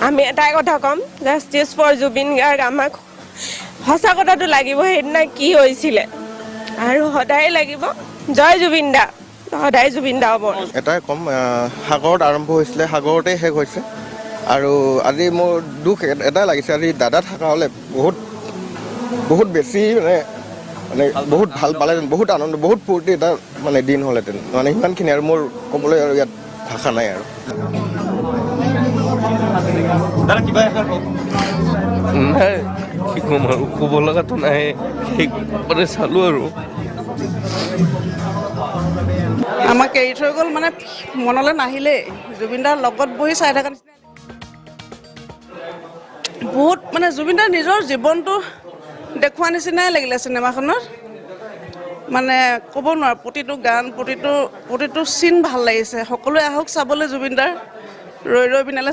আমি এটাই কথা ক'ম, জাষ্টিছ ফৰ জুবিন গাৰ্গ। আমাক সঁচা কথাটো লাগিব, সেইদিনা কি হৈছিলে, আৰু সদায় লাগিব। জয় জুবিন দা, সদায় জুবিন দা হ'ব। এটাই ক'ম, সাগৰত আৰম্ভ হৈছিলে, সাগৰতে শেষ হৈছে। আৰু আজি মোৰ দুখ এটাই লাগিছে, আজি দাদা থকা হ'লে বহুত বেছি মানে বহুত ভাল পালেহেঁতেন, বহুত আনন্দ, বহুত ফূৰ্তি এটা মানে দিন হ'লহেঁতেন। মানে সিমানখিনি আৰু মোৰ ক'বলৈ আৰু ইয়াত ভাষা নাই আৰু। নাই কি ক'ম আৰু, ক'ব লগাতো নাই, সেইবাৰে চালোঁ আৰু। আমাক এৰি থৈ গ'ল মানে মনলৈ নাহিলেই, জুবিনদাৰ লগত বহি চাই থকা নিচিনা বহুত মানে জুবিনদাৰ নিজৰ জীৱনটো দেখুওৱা নিচিনাই লাগিলে চিনেমাখনত। মানে ক'ব নোৱাৰোঁ, প্ৰতিটো গান, প্ৰতিটো চিন ভাল লাগিছে। সকলোৱে আহক চাবলৈ জুবিনদাৰ ৰৈ ৰৈ বিনালে।